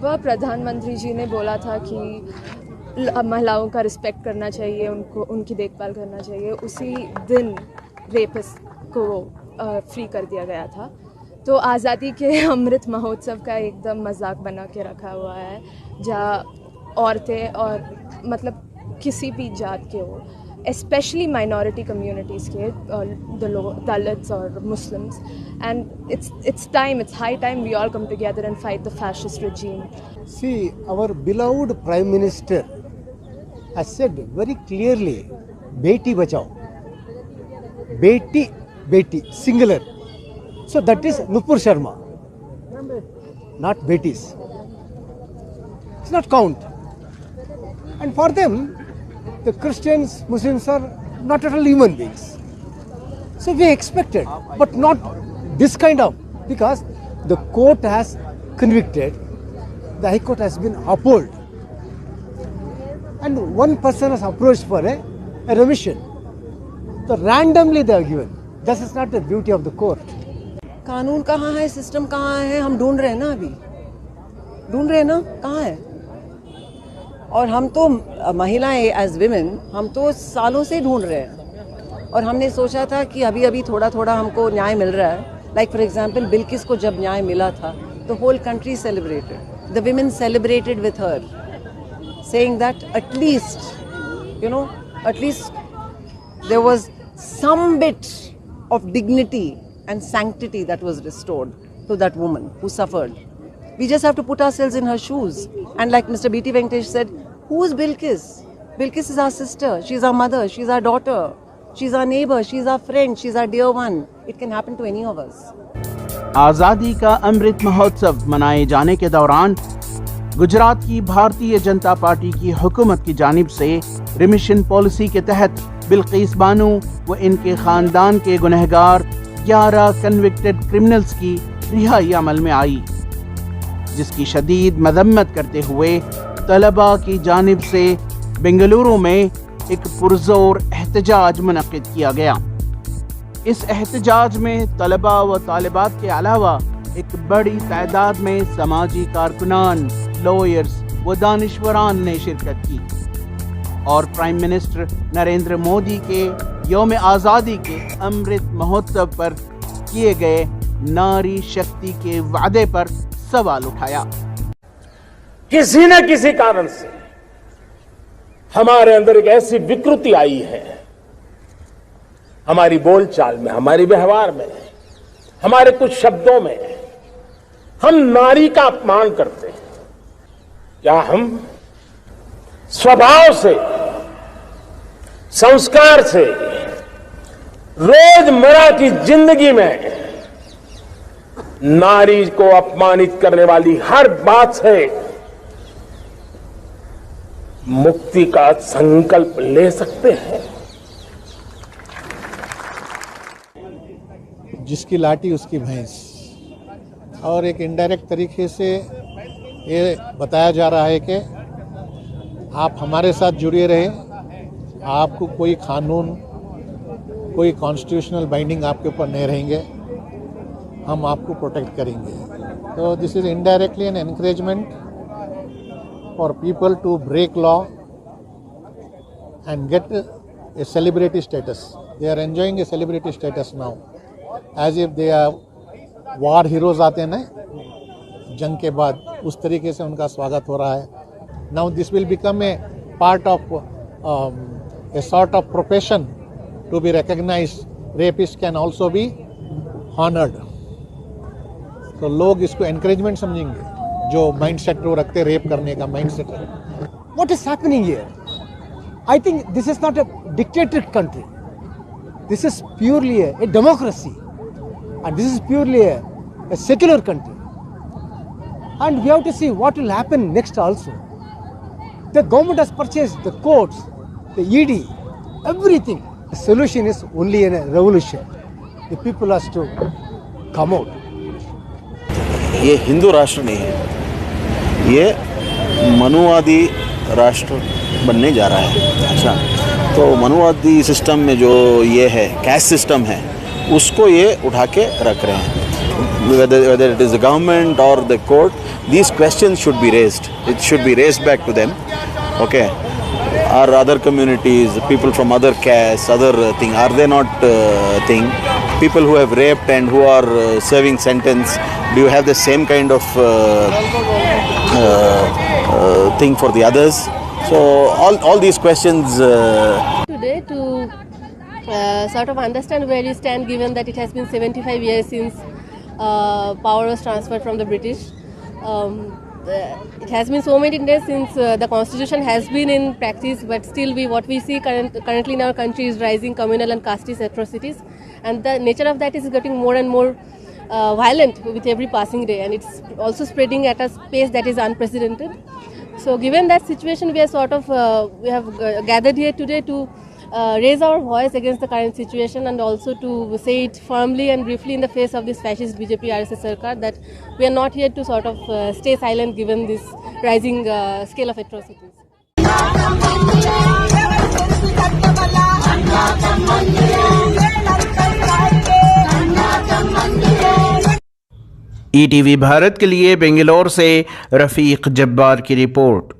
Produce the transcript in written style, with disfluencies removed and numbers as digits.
सुबह प्रधानमंत्री जी ने बोला था कि महिलाओं का रिस्पेक्ट करना चाहिए, उनको उनकी देखभाल करना चाहिए। उसी दिन रेपिस्ट को फ्री कर दिया गया था। तो आज़ादी के अमृत महोत्सव का एकदम मजाक बना के रखा हुआ है, जहाँ औरतें और मतलब किसी भी जात के हो, especially minority communities के, the Dalits or Muslims, and it's time, it's high time we all come together and fight the fascist regime. See, our beloved Prime Minister has said very clearly, Beti Bachao, Beti, singular. So that is Nupur Sharma, not Betis. It's not count. And for them, the Christians, Muslims are not at all human beings. So we expected, but not this kind of, because the court has convicted, the High Court has been upheld. And one person has approached for a remission. So randomly they are given. This is not the beauty of the court. कानून कहाँ है, system कहाँ है, हम ढूंढ रहे हैं ना, अभी ढूंढ रहे हैं ना, कहाँ है। और हम तो महिलाएं एज विमेन, हम तो सालों से ढूंढ रहे हैं। और हमने सोचा था कि अभी अभी थोड़ा थोड़ा हमको न्याय मिल रहा है। लाइक फॉर एग्जांपल बिल्किस को जब न्याय मिला था, the whole country celebrated, the women celebrated with her, saying that at least there was some bit of dignity and sanctity that was restored to that woman who suffered. We just have to put ourselves in her shoes. And like Mr. B.T. Venkatesh said, who is Bilqis? Bilqis is our sister, she's our mother, she's our daughter, she's our neighbor, she's our friend, she's our dear one. It can happen to any of us. आज़ादी का अमृत महोत्सव मनाए जाने के दौरान गुजरात की Bharatiya Janata party की हुकूमत की जानिब से रिमिशन पॉलिसी के तहत बिल्किस बानू व इनके खानदान के गुनहगार 11 कन्विक्टेड क्रिमिनल्स की रिहाई अमल में आई, जिसकी शदीद मजम्मत करते हुए तलबा की जानिब से बेंगलुरु में एक पुरजोर एहतजाज मुनक्किद किया गया। इस एहतजाज में तलबा व तालिबात के अलावा एक बड़ी तादाद में समाजी कारकुनान, लॉयर्स व दानिश्वरान ने शिरकत की और प्राइम मिनिस्टर नरेंद्र मोदी के यौम आज़ादी के अमृत महोत्सव पर किए गए नारी शक्ति के वादे पर सवाल उठाया। किसी न किसी कारण से हमारे अंदर एक ऐसी विकृति आई है, हमारी बोलचाल में, हमारे व्यवहार में, हमारे कुछ शब्दों में, हम नारी का अपमान करते हैं। क्या हम स्वभाव से, संस्कार से, रोजमर्रा की जिंदगी में नारी को अपमानित करने वाली हर बात से मुक्ति का संकल्प ले सकते हैं? जिसकी लाठी उसकी भैंस, और एक इनडायरेक्ट तरीके से ये बताया जा रहा है कि आप हमारे साथ जुड़े रहें, आपको कोई कानून, कोई कॉन्स्टिट्यूशनल बाइंडिंग आपके ऊपर नहीं रहेंगे, हम आपको प्रोटेक्ट करेंगे। तो this is indirectly an encouragement for people to break law and get a celebrity status. They are enjoying a celebrity status now, as if they are war heroes आते हैं ना जंग के बाद, उस तरीके से उनका स्वागत हो रहा है। Now this will become a part of a sort of profession to be recognized. Rapists can also be honored. तो लोग इसको encouragement समझेंगे, जो mindset वो रखते रेप करने का mindset है। What is happening here? I think this is not a dictatorial country. This is purely a democracy, and this is purely a secular country. And we have to see what will happen next also. The government has purchased the courts, the ED, everything. The solution is only in a revolution. The people has to come out. ये हिंदू राष्ट्र नहीं है, ये मनुवादी राष्ट्र बनने जा रहा है। अच्छा, तो मनुवादी सिस्टम में जो ये है, कैस्ट सिस्टम है, उसको ये उठा के रख रहे हैं। whether it is the government or the court, these questions should be raised. It should be raised back to them. Okay. Are other communities, people from other castes, other thing, are they not people who have raped and who are serving sentence, do you have the same kind of thing for the others? So all these questions. Today to sort of understand where you stand, given that it has been 75 years since power was transferred from the British. It has been so many days since the constitution has been in practice, but still what we see currently in our country is rising communal and casteist atrocities, and the nature of that is getting more and more violent with every passing day, and it's also spreading at a pace that is unprecedented. So given that situation, we are sort of we have gathered here today to raise our voice against the current situation, and also to say it firmly and briefly in the face of this fascist BJP RSS Sarkar that we are not here to sort of stay silent given this rising scale of atrocities. ETV Bharat के लिए बेंगलोर से रफीक जब्बार की report.